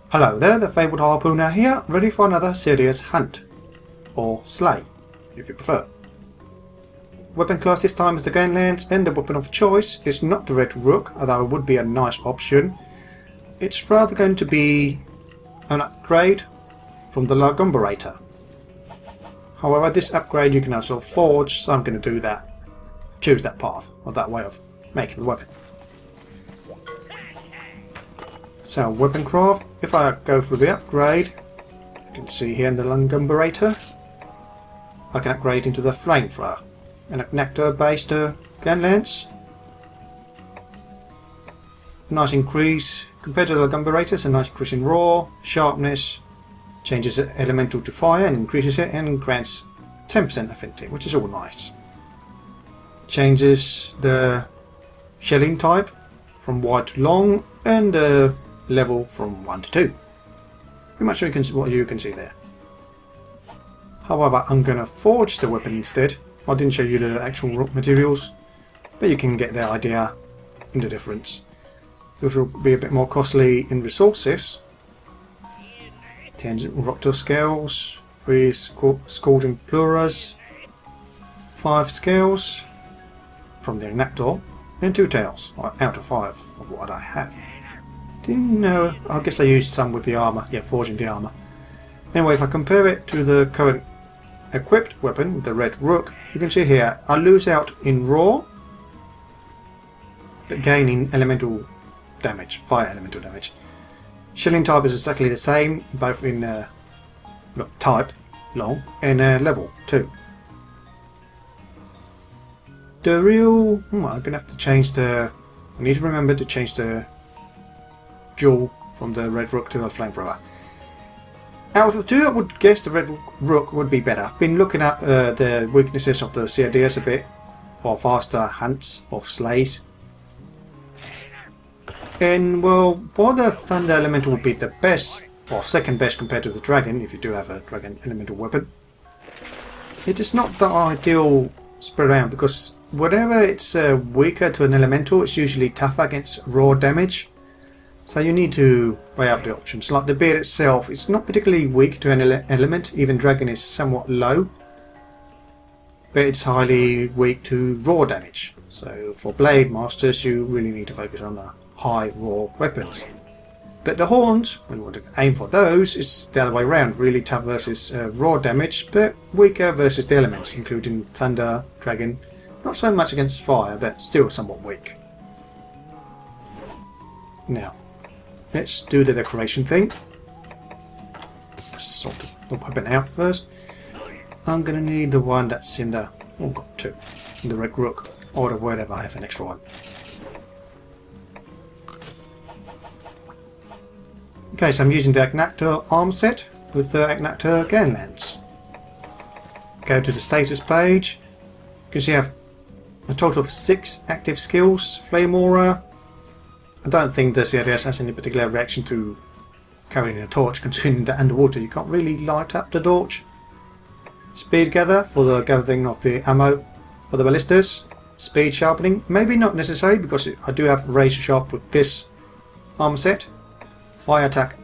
Hello there, the Fabled Harpooner here, ready for another Ceadeus hunt. Or slay, if you prefer. Weapon class this time is the Gunlance, and the weapon of choice is not the Red Rook, although it would be a nice option. It's rather going to be an upgrade from the Lugumberator. However, this upgrade you can also forge, so I'm going to do that. Choose that path, or that way of making the weapon. So, weapon craft, if I go through the upgrade, you can see here in the Lugumberator, I can upgrade into the Flamethrower, an Nectar-based Gunlance. A nice increase, compared to the Lugumberator, it's a nice increase in raw, sharpness, changes elemental to fire and increases it, and grants 10% affinity, which is all nice. Changes the shelling type from wide to long, and the level from 1 to 2. Pretty much what you can see there. However, I'm going to forge the weapon instead. I didn't show you the actual raw materials, but you can get the idea in the difference. This will be a bit more costly in resources. 10 Roctor scales, 3 Scalding Pluras, 5 scales from the Nectar, and 2 tails, out of 5 of what I have. Didn't know, I guess I used some with the armour, yeah, forging the armour. Anyway, if I compare it to the current equipped weapon, the Red Rook, you can see here, I lose out in raw, but gain in elemental damage, fire elemental damage. Shelling type is exactly the same, both in type, long, and level, too. The real... I'm going to have to change the... I need to remember to change the jewel from the Red Rook to the Flamethrower. Out of the two, I would guess the Red Rook would be better. I've been looking at the weaknesses of the Ceadeus a bit for faster hunts or slays. And well, while the Thunder Elemental would be the best, or second best compared to the Dragon, if you do have a Dragon Elemental weapon, it is not the ideal spread around, because whenever it's weaker to an Elemental, it's usually tougher against raw damage. So you need to weigh up the options. Like the beard itself, it's not particularly weak to an element, even Dragon is somewhat low, but it's highly weak to raw damage. So for Blade Masters, you really need to focus on the high raw weapons. But the horns, when you want to aim for those, it's the other way around. Really tough versus raw damage, but weaker versus the elements, including Thunder, Dragon. Not so much against fire, but still somewhat weak. Now, let's do the decoration thing. Let's sort the weapon out first. I'm going to need the one that's in the... oh, got 2. In the Red Rook, or the whatever, I have an extra one. Okay, so I'm using the Nectar arm set with the Nectar Gunlance. Go to the status page. You can see I have a total of 6 active skills. Flamethrower. I don't think the Ceadeus has any particular reaction to carrying a torch, considering that underwater you can't really light up the torch. Speed gather for the gathering of the ammo for the ballistas. Speed sharpening, maybe not necessary because I do have razor sharp with this armor set. Fire attack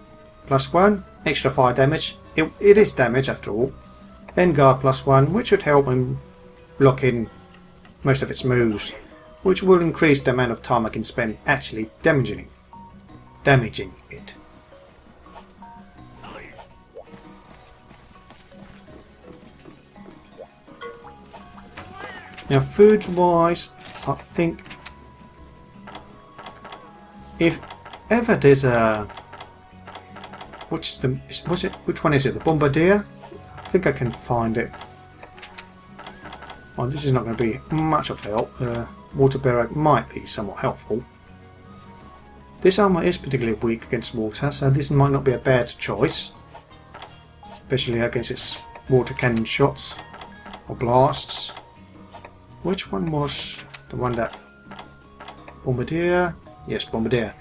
+1, extra fire damage, it is damage after all, and guard +1, which should help him block in most of its moves, which will increase the amount of time I can spend actually damaging it. Now food wise, I think if ever there's a... which one is it? The Bombardier? I think I can find it. Well, this is not going to be much of help. Water Bearer might be somewhat helpful. This armour is particularly weak against water, so this might not be a bad choice. Especially against its water cannon shots or blasts. Which one was the one that... Bombardier? Yes, Bombardier.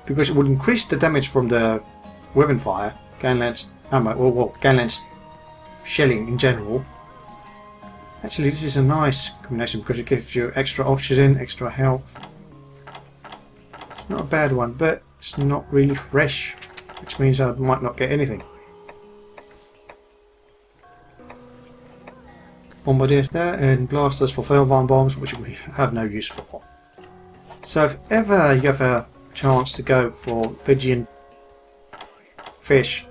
Because it would increase the damage from the weapon fire, Gunlance ammo, or well, Gunlance shelling in general. Actually, this is a nice combination because it gives you extra oxygen, extra health. It's not a bad one, but it's not really fresh. which means I might not get anything. Bombardiers there, and blasters for Fabled bombs, which we have no use for. So if ever you have a chance to go for Pigeon Fish,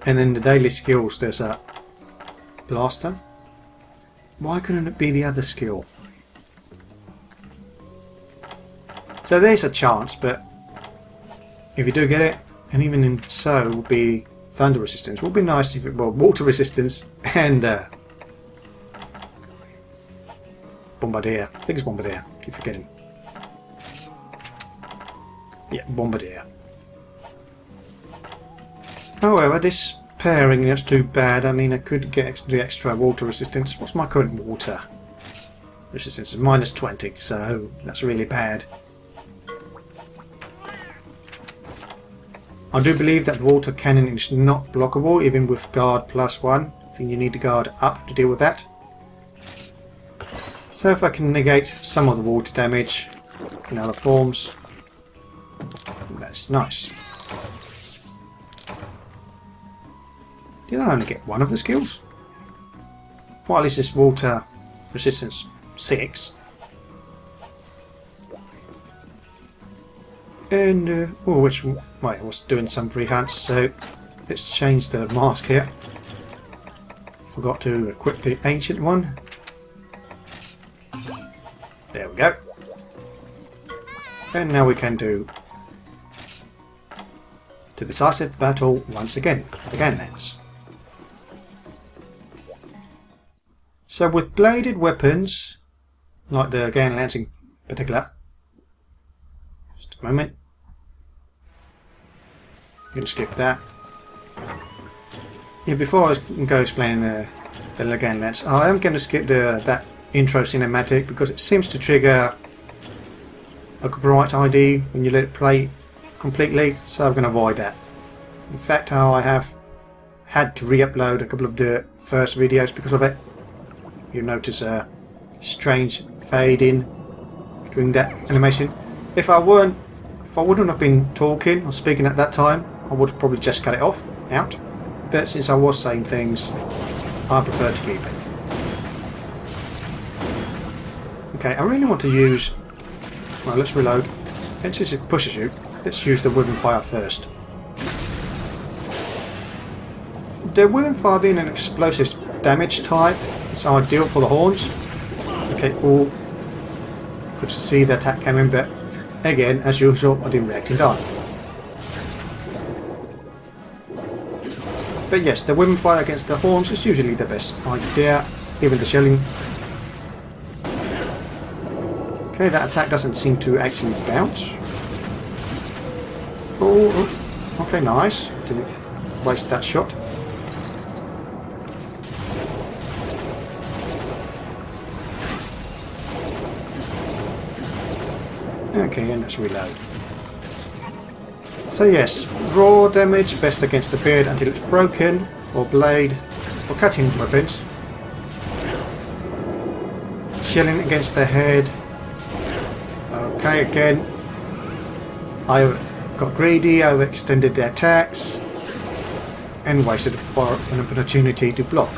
and then the daily skills there's a blaster, why couldn't it be the other skill? So there's a chance, but if you do get it, and even in so, it would be thunder resistance. It would be nice if it were water resistance and Bombardier. I think it's Bombardier. Keep forgetting. Yeah, Bombardier. However, this pairing is too bad. I mean, I could get the extra water resistance. What's my current water resistance? It's minus 20, so that's really bad. I do believe that the water cannon is not blockable, even with guard +1. I think you need to guard up to deal with that. So if I can negate some of the water damage in other forms, that's nice. Did I only get one of the skills? Well, at least it's water resistance 6. And, which, right, I was doing some free hunts, so let's change the mask here. Forgot to equip the ancient one. There we go. And now we can do the Decisive Battle once again, with the Gunlance. So with bladed weapons, like the Gunlance in particular, just a moment. I'm going to skip that. Yeah, before I go explaining the Gunlance, I am going to skip that intro cinematic because it seems to trigger a copyright ID when you let it play completely, so I'm going to avoid that. In fact, I have had to re-upload a couple of the first videos because of it. You'll notice a strange fade in during that animation. If I wouldn't have been talking or speaking at that time, I would have probably just cut it out. But since I was saying things, I prefer to keep it. Okay, I really want to use... Well, let's reload. And since it pushes you, let's use the Weapon Fire first. The Weapon Fire being an explosive damage type, it's ideal for the horns. Okay, oh, could see the attack coming, but again, as usual, I didn't react in time. But yes, the Weapon Fire against the horns is usually the best idea, even the shelling. Okay, that attack doesn't seem to actually bounce. Oh, okay, nice. Didn't waste that shot. Okay, and let's reload. So yes, raw damage best against the beard until it's broken, or blade, or cutting weapons. Shelling against the head. Okay, again, I got greedy, I overextended the attacks, and wasted an opportunity to block.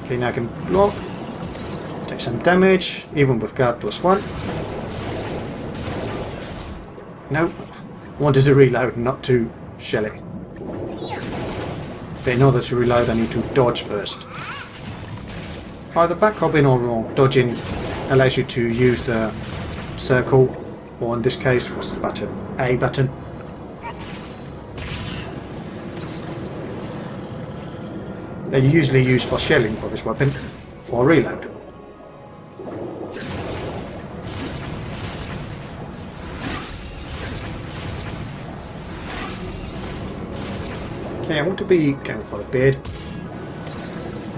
Okay, now I can block, take some damage, even with guard +1. Nope, wanted to reload, not to shell it. But in order to reload I need to dodge first. Either backhopping or dodging allows you to use the circle, or in this case, what's the button? A button. They're usually used for shelling for this weapon, for reload. Okay, I want to be going for the beard.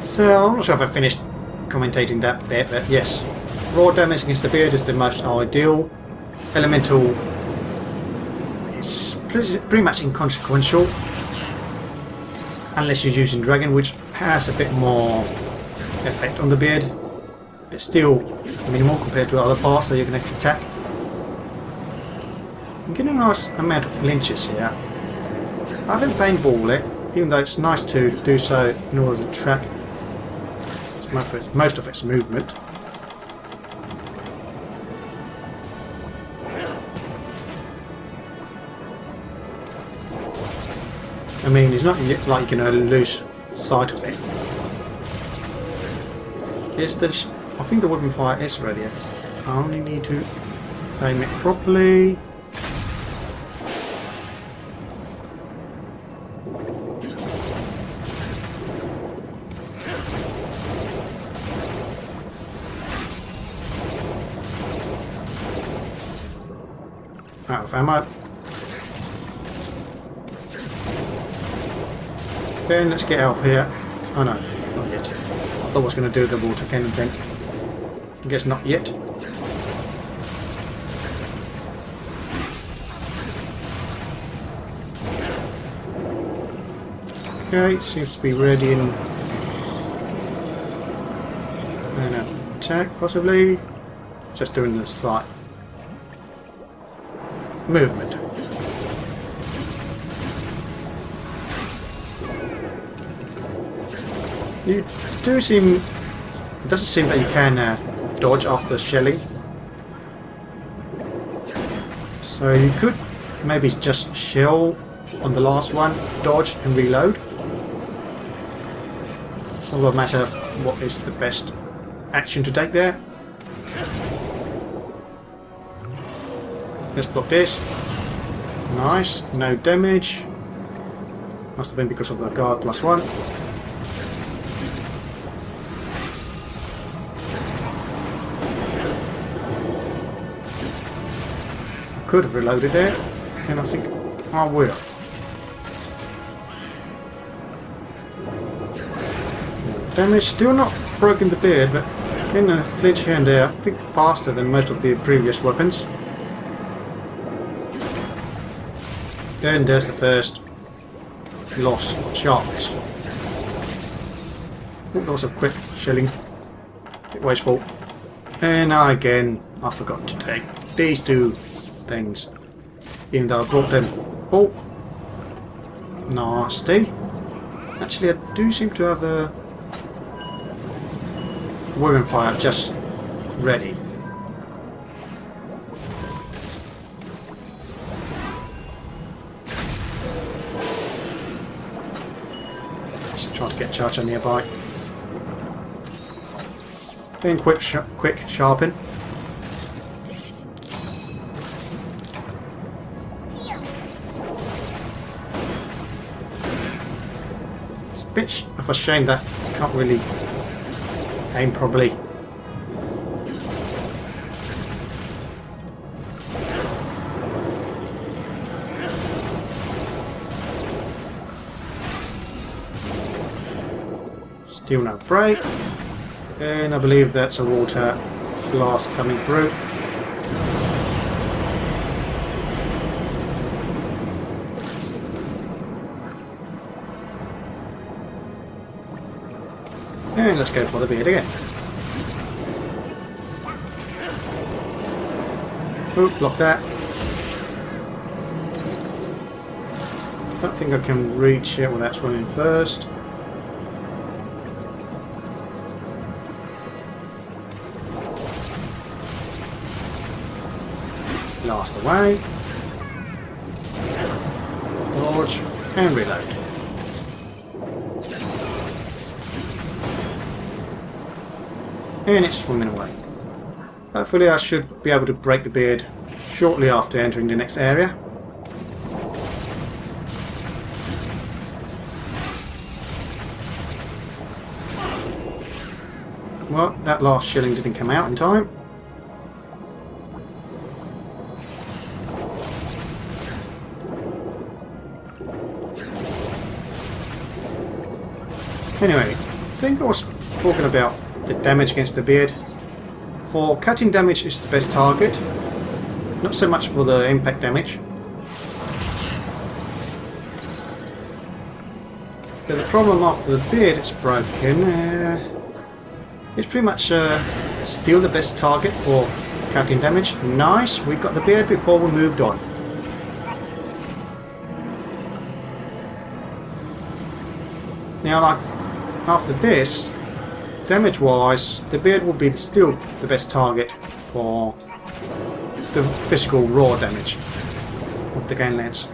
So, I'm not sure if I finished commentating that bit, but yes. Raw damage against the beard is the most ideal. Elemental is pretty much inconsequential. Unless you're using Dragon, which has a bit more effect on the beard. but still minimal compared to other parts that you're going to attack. I'm getting a nice amount of flinches here. I haven't paintballed it, even though it's nice to do so in order to track most of its movement. I mean, it's not like you're going to lose sight of it. I think the weapon fire is ready. I only need to aim it properly. Out of ammo. Then let's get out of here. Oh no, not yet. I thought I was going to do the water cannon thing. I guess not yet. Okay, seems to be ready and an attack possibly. Just doing the slight movement. You do seem... It doesn't seem that you can dodge after shelling. So you could maybe just shell on the last one, dodge and reload. It's all a matter of what is the best action to take there. Let's block this. Nice, no damage. Must have been because of the guard +1. Could have reloaded there, and I think I will. Damage, still not broken the beard, but getting a flinch here and there, I think faster than most of the previous weapons. Then there's the first loss of sharpness. That was a quick shelling. Bit wasteful. And now again, I forgot to take these two things. Even though I brought them. Oh! Nasty. Actually, I do seem to have a weapon fire just ready. Just try to get Charger nearby. Then quick sharpen. It's a bit of a shame that you can't really aim properly. Still no break. And I believe that's a water blast coming through. And let's go for the beard again. Oh, block that. Don't think I can reach it without swimming first. Blast away. Dodge and reload. And it's swimming away. Hopefully I should be able to break the beard shortly after entering the next area. Well, that last shilling didn't come out in time. Anyway, I think I was talking about the damage against the beard. For cutting damage is the best target, not so much for the impact damage. But the problem after the beard is broken, it's pretty much Still the best target for cutting damage. Nice, we got the beard before we moved on. Now, like, after this, damage-wise, the beard will be still the best target for the physical raw damage of the Gunlance.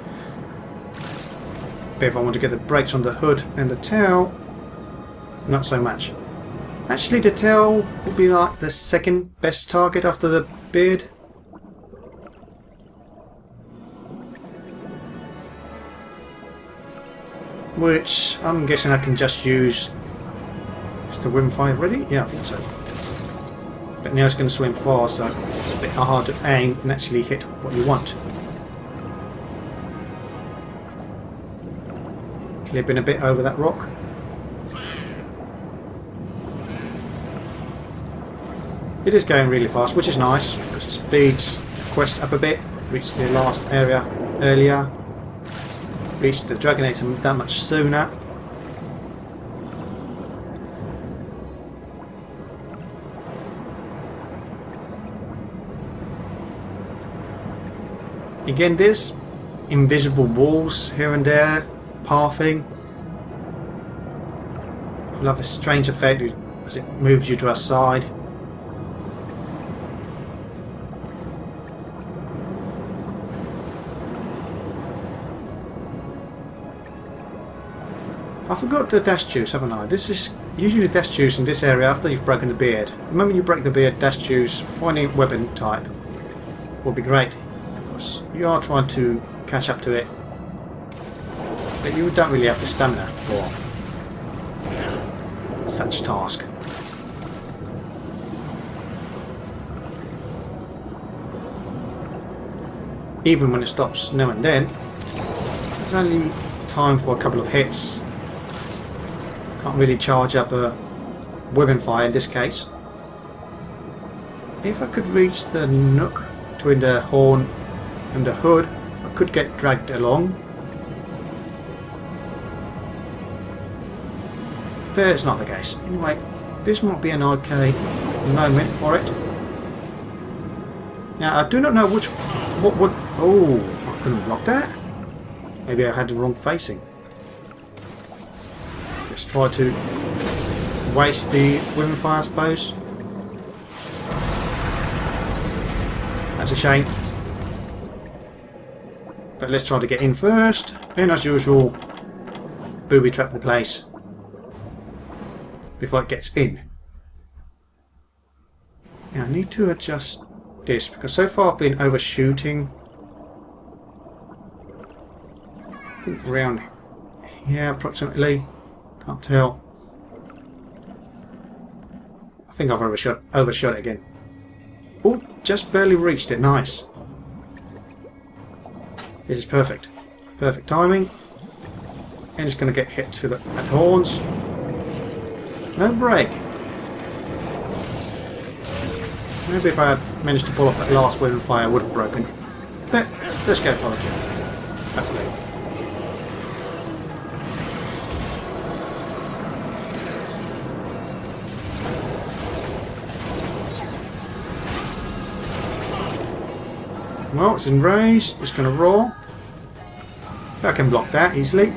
But if I want to get the brakes on the hood and the tail, not so much. Actually, the tail will be like the second best target after the beard. Which I'm guessing I can just use. Is the Windfire ready? Yeah, I think so. But now it's going to swim fast, so it's a bit hard to aim and actually hit what you want. Clipping a bit over that rock. It is going really fast, which is nice because it speeds the quest up a bit. Reached the last area earlier. Reached the Dragonator that much sooner. Again, there's invisible walls here and there, pathing. It will have a strange effect as it moves you to our side. I forgot the dash juice, haven't I? This is usually dash juice in this area after you've broken the beard. The moment you break the beard, dash juice for any weapon type will be great. Because you are trying to catch up to it. But you don't really have the stamina for such a task. Even when it stops now and then, there's only time for a couple of hits. Can't really charge up a weapon fire in this case. If I could reach the nook between the horn and the hood, I could get dragged along. But it's not the case. Anyway, this might be an okay moment for it. Now I do not know what would. Oh, I couldn't block that. Maybe I had the wrong facing. Let's try to waste the women fire, I suppose. That's a shame. But let's try to get in first, and as usual, booby trap the place before it gets in. Now I need to adjust this because so far I've been overshooting. I think around here approximately. Can't tell. I think I've overshot it again. Oh, just barely reached it. Nice. This is perfect. Perfect timing. And it's going to get hit to the horns. No break. Maybe if I had managed to pull off that last weapon fire, I would have broken. But let's go for the kill. Hopefully. Well, it's in range, it's going to roar. I can block that easily.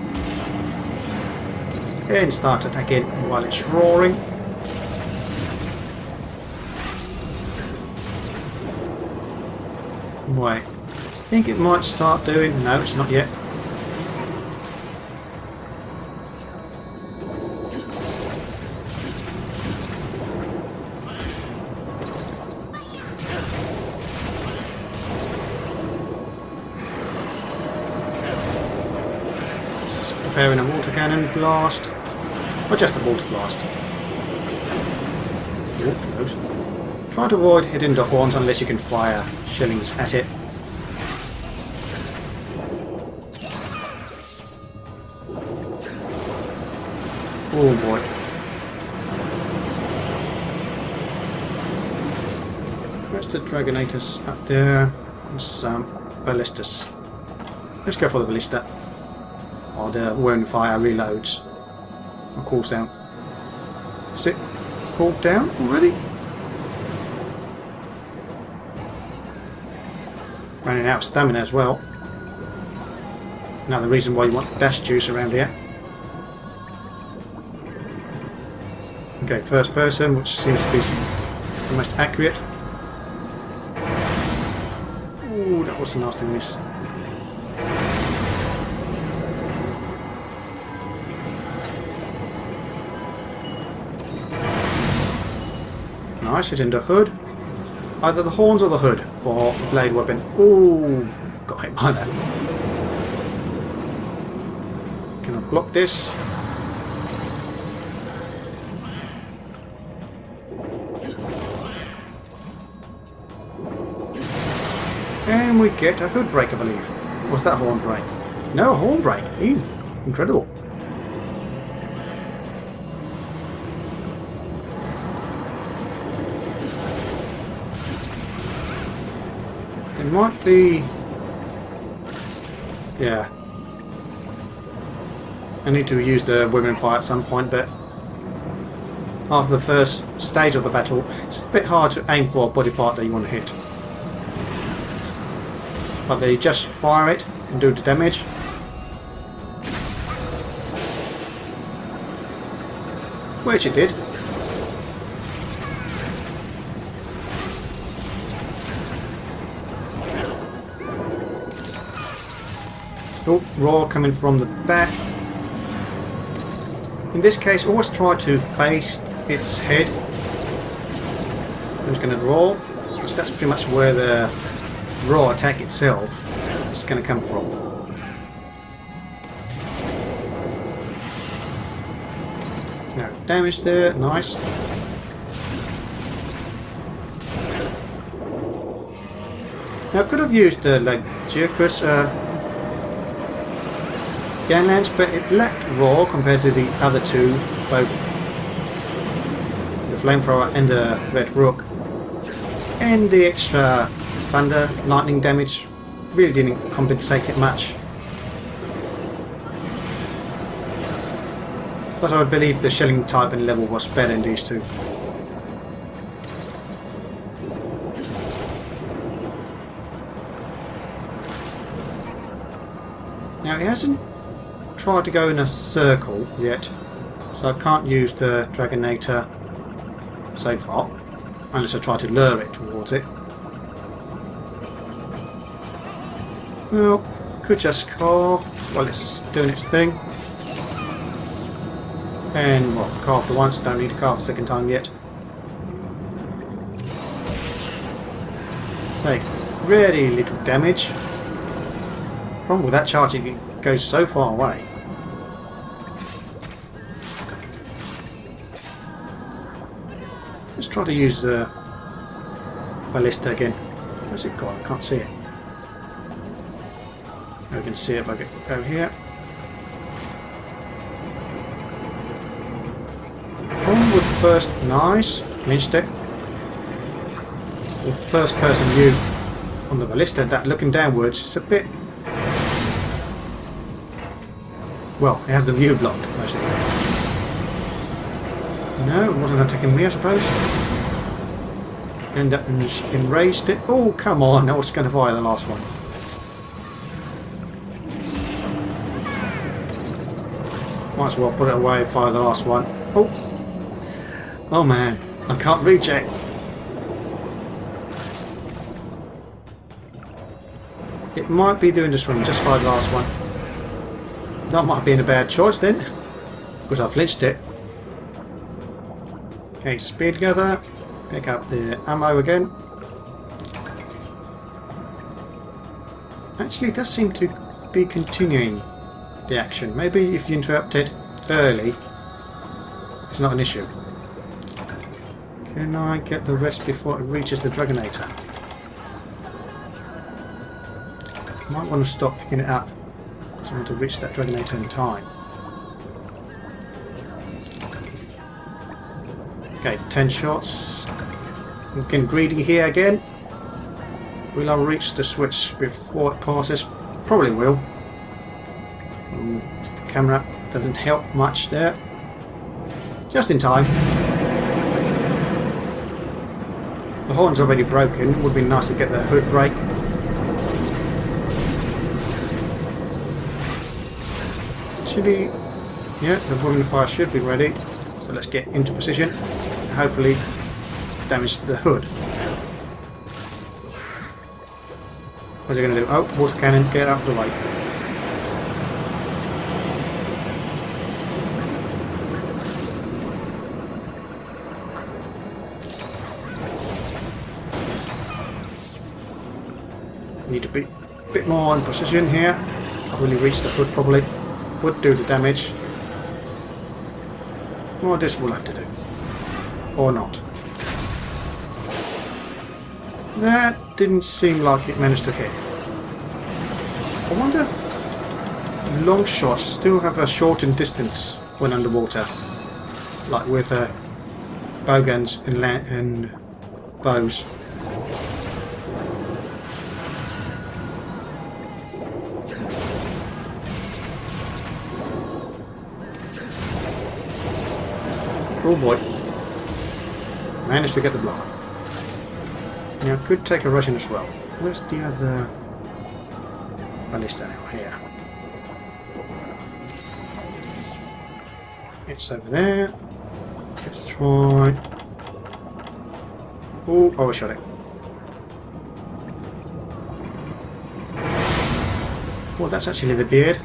And start attacking while it's roaring. Wait, I think it might start doing. No, it's not yet. Preparing a water cannon blast, or just a water blast. Oh, close. Try to avoid hitting the horns unless you can fire shellings at it. Oh boy. Where's the Dragonatus up there? And some ballistas. Let's go for the ballista. While the wound fire reloads. Or cools down. Is it cooled down already? Running out of stamina as well. Another reason why you want dash juice around here. Okay, first person, which seems to be the most accurate. Ooh, that was a nasty miss. Nice, hitting the hood. Either the horns or the hood for the blade weapon. Ooh, got hit by that. Can I block this? And we get a hood break, I believe. Was that horn break? No, horn break. Ew, incredible. It might be... yeah. I need to use the women fire at some point, but after the first stage of the battle, it's a bit hard to aim for a body part that you want to hit. But they just fire it and do the damage. Which it did. Oh, roar coming from the back. In this case, always try to face its head. I'm just going to roar, because that's pretty much where the raw attack itself is going to come from. No damage there, nice. Now I could have used the Legicrus Gunlance, but it lacked raw compared to the other two, both the Flamethrower and the Red Rook. And the extra thunder, lightning damage really didn't compensate it much. Plus I would believe the shelling type and level was better in these two. Now it hasn't tried to go in a circle yet, so I can't use the Dragonator so far, unless I try to lure it towards it. Well, could just carve while it's doing its thing. And, well, carved once, don't need to carve a second time yet. Take really little damage. Problem with that charging, it goes so far away. Let's try to use the ballista again. Where's it gone? I can't see it. I can see it if I go here. Problem with the first, nice, finished it. With the first person view on the ballista, that looking downwards, it's a bit... well, it has the view blocked, mostly. No, it wasn't attacking me, I suppose. And that enraged it. Oh, come on, I was going to fire the last one. Might as well put it away and fire the last one. Oh! Oh man, I can't reach it. It might be doing this one, just fire the last one. That might have been a bad choice then, because I flinched it. Okay, speed gather, pick up the ammo again. Actually, it does seem to be continuing the action. Maybe if you interrupt it early, it's not an issue. Can I get the rest before it reaches the Dragonator? Might want to stop picking it up, because I want to reach that Dragonator in time. Okay, 10 shots. I'm getting greedy here again. Will I reach the switch before it passes? Probably will. The camera doesn't help much there. Just in time. The horn's already broken. Would be nice to get the hood break. Actually, yeah, the women fire should be ready. So let's get into position and hopefully damage the hood. What's it going to do? Oh, water cannon, get out of the way. Need to be a bit more in position here. Can't really reach the hood probably. Would do the damage. Well, this will have to do. Or not. That didn't seem like it managed to hit. I wonder if long shots still have a shortened distance when underwater. Like with bow guns and bows. Oh boy. Managed to get the block. Now could take a Russian as well. Where's the other ballista now? Here. It's over there. Let's try. Oh, I shot it. Well, that's actually the beard.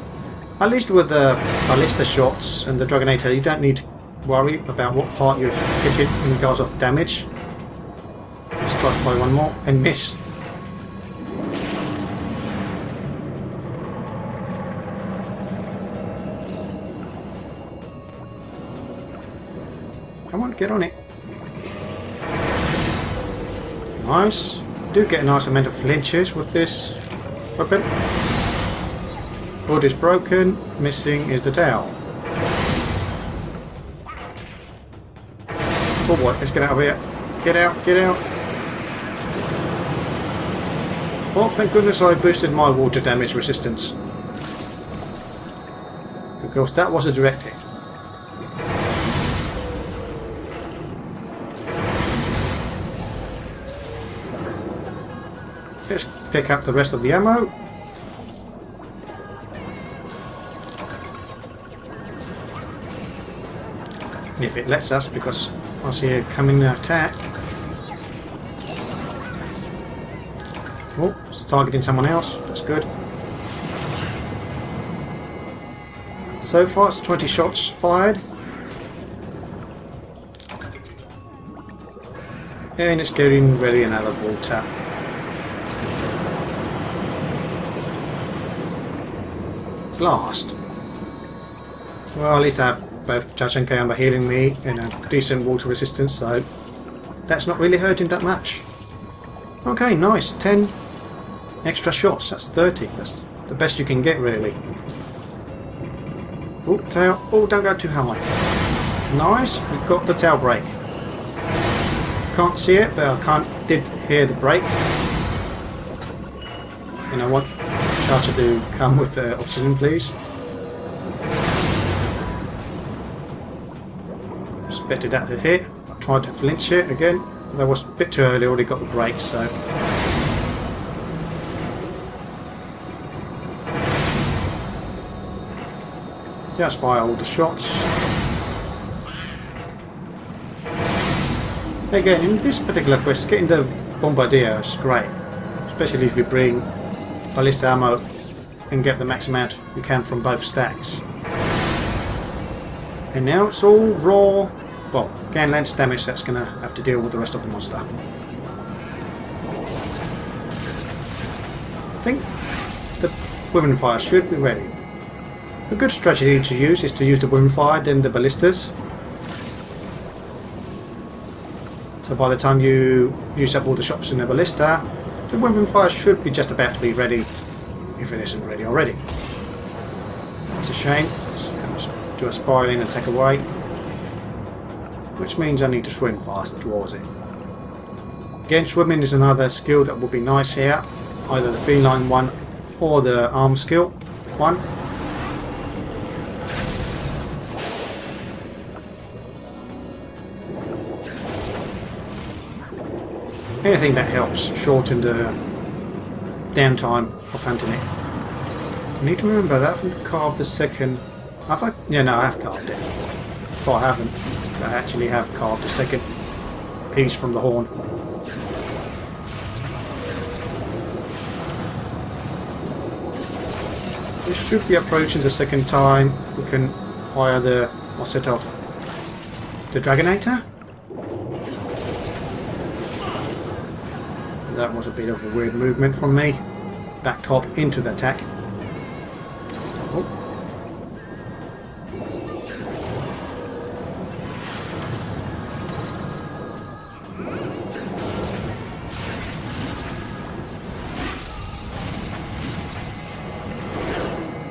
At least with the ballista shots and the Dragonator, you don't need to worry about what part you're hitting in regards of damage. Let's try to fire one more and miss. Come on, get on it. Nice. Do get a nice amount of flinches with this weapon. Hood is broken. Missing is the tail. Oh boy, let's get out of here. Get out, get out. Oh, thank goodness I boosted my water damage resistance. Because that was a direct hit. Let's pick up the rest of the ammo. If it lets us, because I see a coming attack. Oh, it's targeting someone else. That's good. So far it's 20 shots fired. And it's getting ready another water. Blast. Well, at least I have both Judge and Kayamba healing me and a decent water resistance, so that's not really hurting that much. Okay, nice. 10 extra shots. That's 30. That's the best you can get, really. Oh, tail. Oh, don't go too high. Nice. We've got the tail break. Can't see it, but did hear the break. You know what? Charger do come with oxygen, please. Expected that to hit. I tried to flinch it again. That was a bit too early, already got the break, so. Just fire all the shots. Again, in this particular quest, getting the Bombardier is great. Especially if you bring ballista ammo and get the max amount you can from both stacks. And now it's all raw. Well, Gunlance damage, that's going to have to deal with the rest of the monster. I think the women fire should be ready. A good strategy to use is to use the women fire, then the ballistas. So by the time you use up all the shots in the ballista, the women fire should be just about to be ready, if it isn't ready already. It's a shame. It's going to do a spiraling and take away. Which means I need to swim fast towards it. Again, swimming is another skill that would be nice here. Either the feline one or the arm skill one. Anything that helps shorten the downtime of hunting it. I need to remember that I haven't carved the second Have I? Yeah, no, I have carved it. If I haven't, I actually have carved a second piece from the horn. We should be approaching the second time. We can fire the, or set off the Dragonator. That was a bit of a weird movement from me. Back top into the attack. Oh.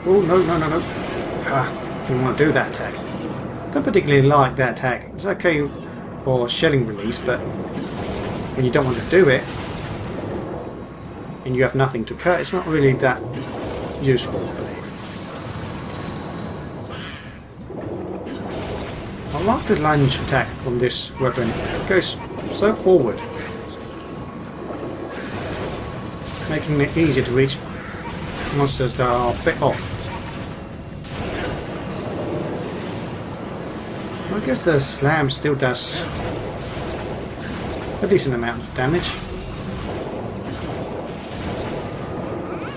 Oh, no, no, no, no. Ah, didn't want to do that attack. Don't particularly like that attack. It's okay for shelling release, but when you don't want to do it, and you have nothing to cut, it's not really that useful, I believe. I like the lunge attack on this weapon. It goes so forward, making it easier to reach monsters that are a bit off. I guess the slam still does a decent amount of damage.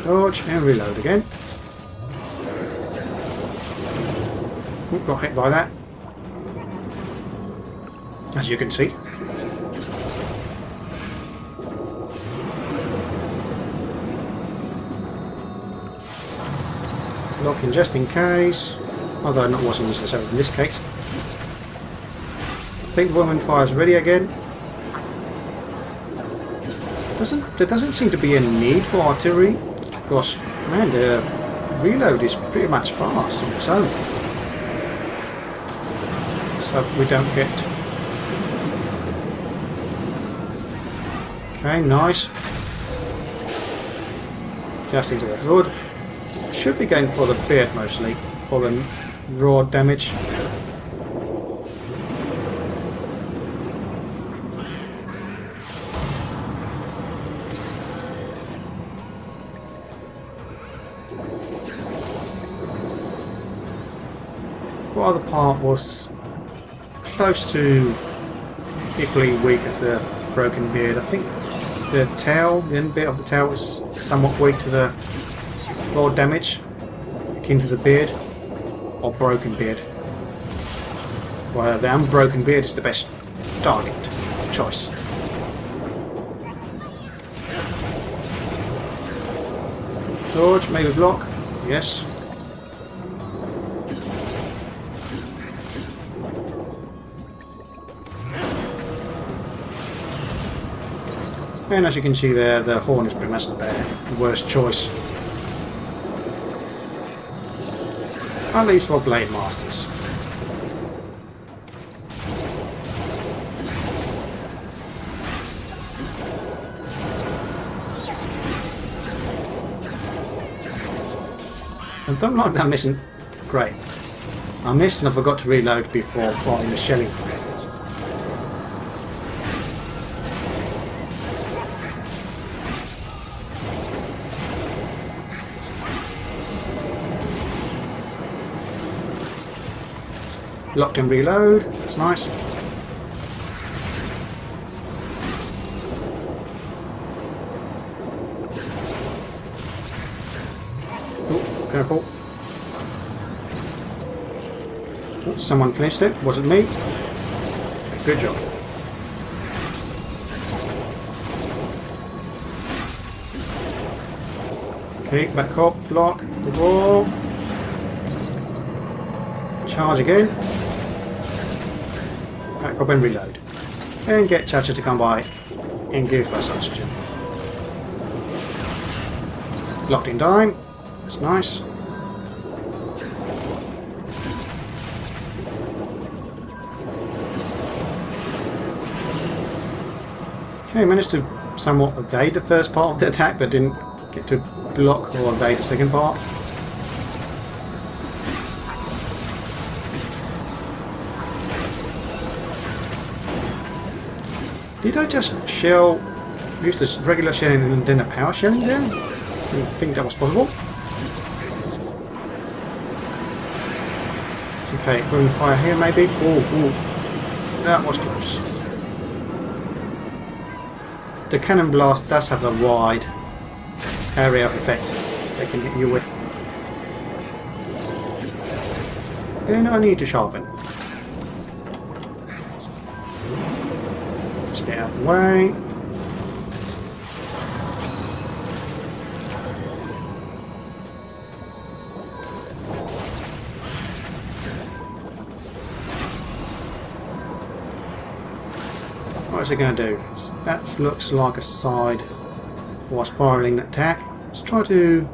Dodge and reload again. Ooh, got hit by that, as you can see. Locking just in case, although it wasn't necessary in this case. I think Woman Fire's ready again. There doesn't seem to be any need for artillery, because, man, the reload is pretty much fast on its own. So we don't get... Okay, nice. Just into the hood. Should be going for the beard mostly, for the raw damage. The other part was close to equally weak as the broken beard. I think the tail, the end bit of the tail, was somewhat weak to the raw damage, akin to the beard, or broken beard. Well, the unbroken beard is the best target of choice. Dodge, maybe block, yes. And as you can see there, the horn is pretty much the worst choice. At least for Blade Masters. I don't like that missing. Great. I missed and I forgot to reload before fighting the shelling. Locked and reload, that's nice. Oh, careful. Oh, someone finished it, wasn't me. Good job. Okay, back up, block, the wall. Charge again. Back up and reload. And get Chacha to come by and give us oxygen. Locked in dime. That's nice. Okay, managed to somewhat evade the first part of the attack, but didn't get to block or evade the second part. Did I just shell, use this regular shelling and then a power shelling there? I didn't think that was possible. Okay, wind fire here maybe. Ooh, that was close. The cannon blast does have a wide area of effect they can hit you with. And I need to sharpen. Let's get out of the way. What's it going to do? That looks like a side or spiraling attack. Let's try to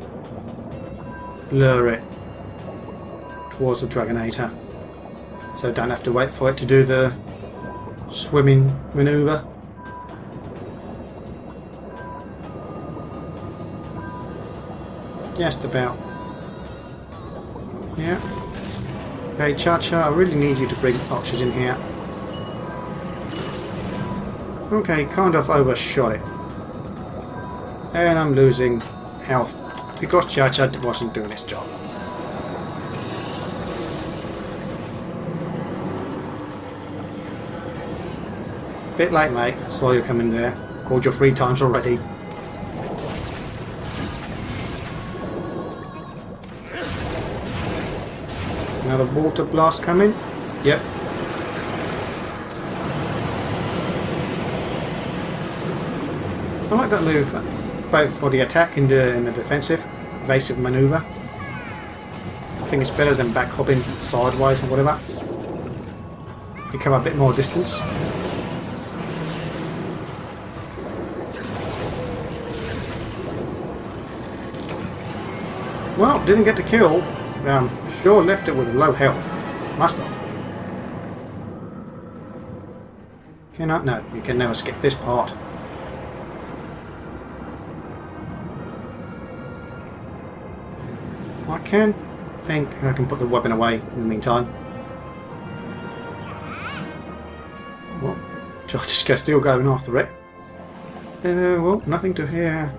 lure it towards the Dragonator, so don't have to wait for it to do the swimming maneuver. Just about. Yeah. Okay, Cha-Cha, I really need you to bring oxygen here. Okay, kind of overshot it. And I'm losing health because Cha-Cha wasn't doing its job. Bit late, mate. Saw you coming there. Called you 3 times already. Another water blast coming. Yep. I like that move, both for the attack and the defensive, evasive manoeuvre. I think it's better than back hopping sideways or whatever. You cover a bit more distance. Well, didn't get the kill. Sure left it with low health. Must have. Cannot? No, you can never skip this part. I can think I can put the weapon away in the meantime. Well, just still going after it. Well, nothing to here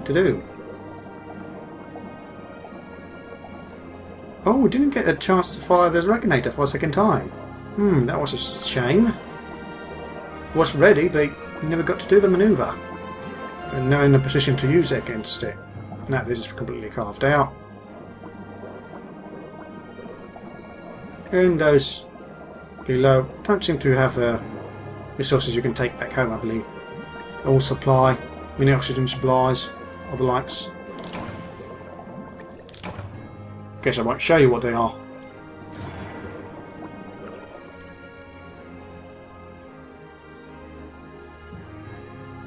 to do. Oh, we didn't get a chance to fire the Dragonator for a second time. That was a shame. Was ready, but we never got to do the manoeuvre. And now in a position to use it against it. Now this is completely carved out. And those below don't seem to have resources you can take back home, I believe. All supply, mini oxygen supplies, or the likes. Guess I won't show you what they are.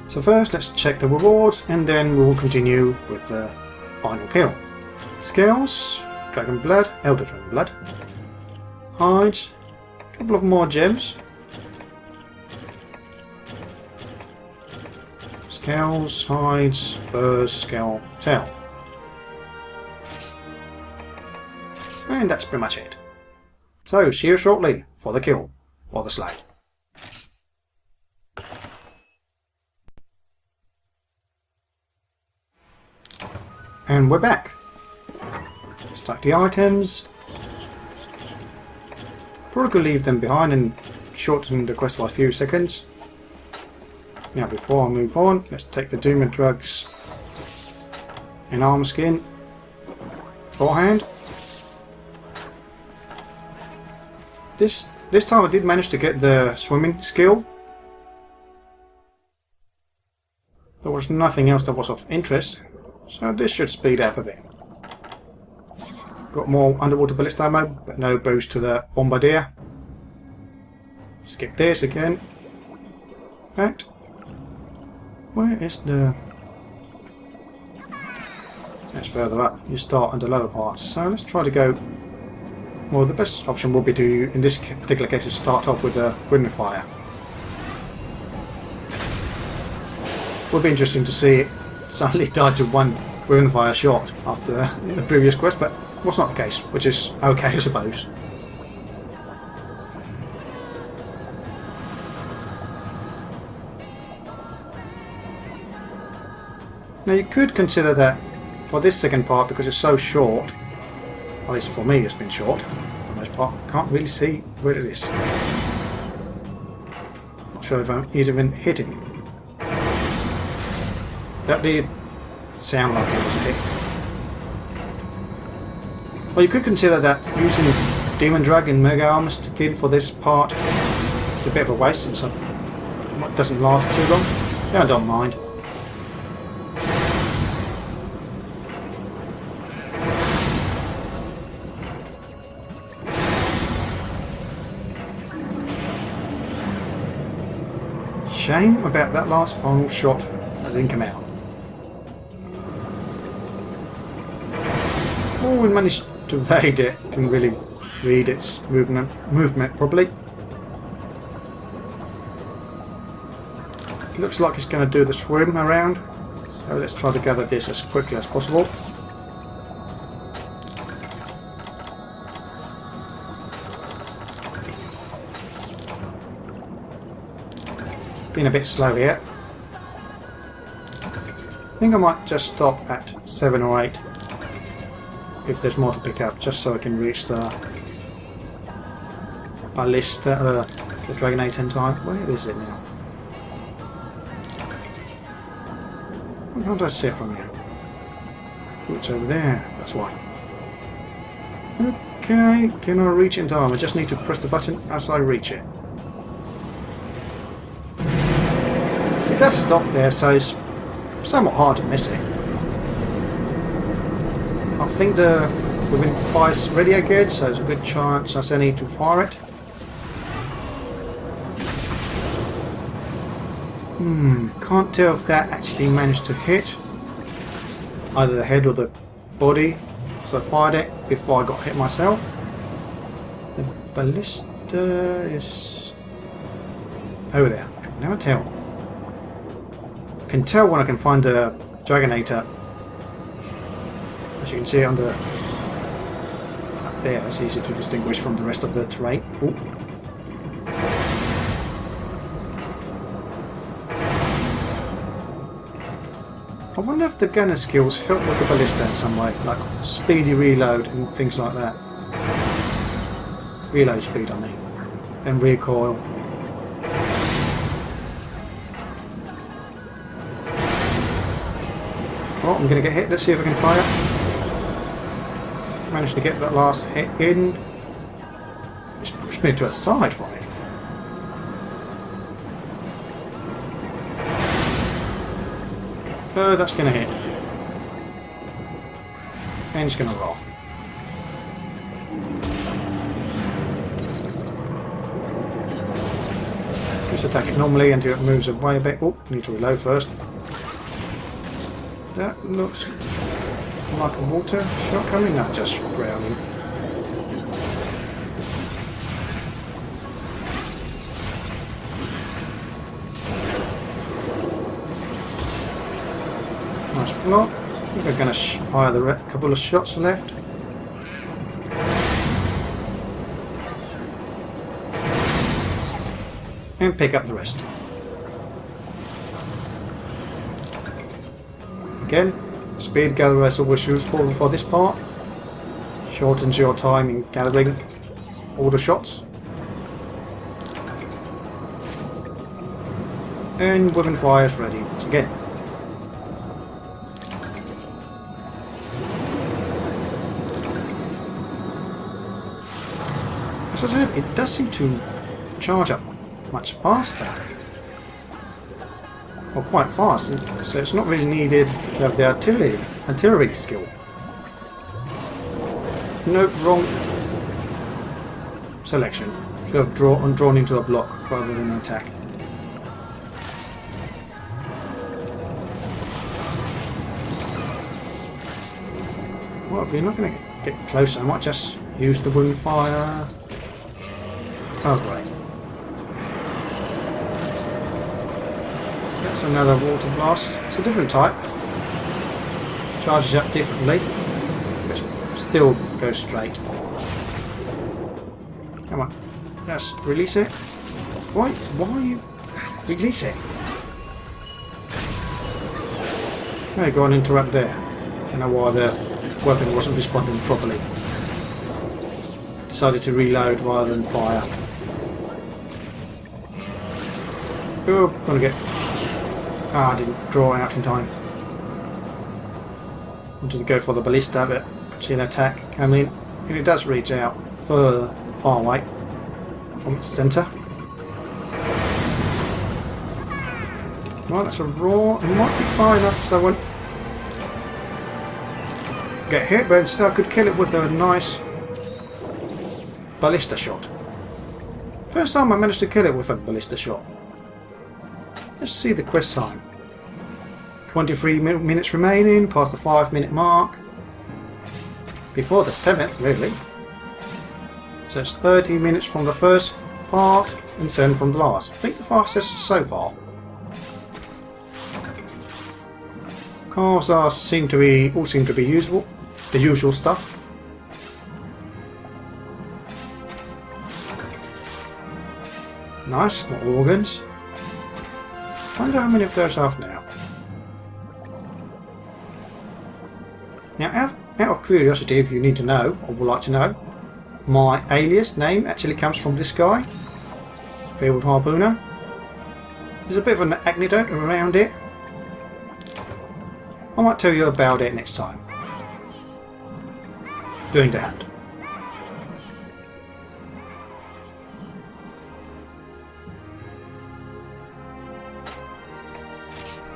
So first let's check the rewards and then we will continue with the final kill. Skills, Dragon Blood, Elder Dragon Blood. Hides, a couple of more gems. Scales, hides, furs, scale, tail. And that's pretty much it. So, see you shortly for the kill, or the slay. And we're back. Stack the items. Probably could leave them behind and shorten the quest for a few seconds. Now before I move on, let's take the Doom and Drugs and armor skin beforehand. This time I did manage to get the swimming skill. There was nothing else that was of interest, so this should speed up a bit. Got more underwater ballista ammo, but no boost to the Bombardier. Skip this again. In fact, where is the... That's further up. You start on the lower parts. So let's try to go... Well, the best option would be to, in this particular case, to start off with a wind fire. Would be interesting to see it suddenly died to one wind fire shot after the previous quest, but was not the case, which is okay, I suppose. Now you could consider that for this second part, because it's so short, at least for me it's been short, for most part. Can't really see where it is. Not sure if I'm even hitting. That did sound like it was a hit. Well, you could consider that using Demon Drag and Mega Armor Skin for this part is a bit of a waste since it doesn't last too long. Yeah, I don't mind. Shame about that last final shot that didn't come out. Oh, we managed to evade it. Didn't really read its movement properly. Looks like it's going to do the swim around. So let's try to gather this as quickly as possible. Been a bit slow here. I think I might just stop at 7 or 8 if there's more to pick up, just so I can reach the ballista, the Dragonite in time. Where is it now? Why can't I see it from here? Oh, it's over there, that's why. Okay, can I reach it in time? I just need to press the button as I reach it. It does stop there, so it's somewhat hard to miss it. I think the wind fire's ready again, so there's a good chance I need to fire it. Can't tell if that actually managed to hit either the head or the body, so I fired it before I got hit myself. The ballista is over there. I can never tell. I can tell when I can find a Dragonator. As you can see on the up there, it's easy to distinguish from the rest of the terrain. Ooh. I wonder if the gunner skills help with the ballista in some way, like speedy reload and things like that. Reload speed, I mean, and recoil. Oh, I'm going to get hit. Let's see if I can fire. Managed to get that last hit in. Just pushed me to a side from it. Oh, that's going to hit. And it's going to roll. Just attack it normally until it moves away a bit. Oh, need to reload first. That looks like a water shot coming. No, just growling. Nice block. I think we're going to fire the couple of shots left. And pick up the rest. Again, speed gatherer is always useful for this part. Shortens your time in gathering all the shots. And weapon fire is ready once again. As I said, it does seem to charge up much faster. Or quite fast, so it's not really needed to have the artillery skill. No, wrong selection. Should have drawn into a block rather than an attack. Well, if you're not going to get close, I might just use the wound fire. Oh, great. That's another water blast. It's a different type. Charges up differently, but still goes straight. Come on. Let's release it. Why you release it? Oh, go on, interrupt there. Don't know why the weapon wasn't responding properly. decided to reload rather than fire. Oh, gonna get... Ah, I didn't draw out in time. Wanted to go for the ballista, but could see an attack coming. And it does reach out far away from its centre. Right, that's a raw. It might be far enough so I won't get hit, but still I could kill it with a nice ballista shot. First time I managed to kill it with a ballista shot. Let's see the quest time. 23 minutes remaining, past the 5-minute mark. Before the 7th, really. So it's 30 minutes from the first part and 7 from the last. I think the fastest so far. Cars all seem to be usable. The usual stuff. Nice, got organs. Wonder how many of those I have now. Now, out of curiosity, if you need to know, or would like to know, my alias name actually comes from this guy, Fabled Harpooner. There's a bit of an anecdote around it. I might tell you about it next time. Doing the hunt.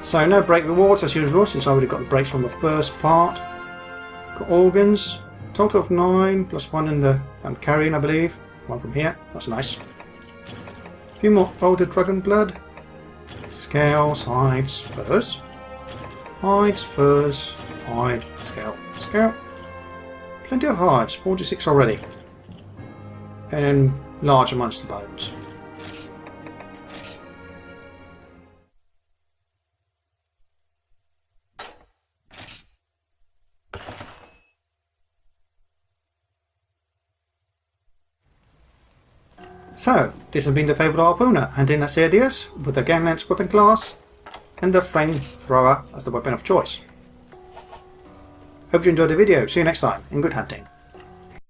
So no break rewards as usual, since I already got the breaks from the first part. Got organs, total of 9 plus 1 in the I'm carrying, I believe. 1 from here, that's nice. A few more older dragon blood. Scales, hides, furs. Hides, furs, hide, scale, scale. Plenty of hides, 46 already. And then large amongst the bones. So, this has been the Fabled Harpooner, and in a Ceadeus with the Gunlance weapon class and the Flamethrower as the weapon of choice. Hope you enjoyed the video. See you next time, and good hunting.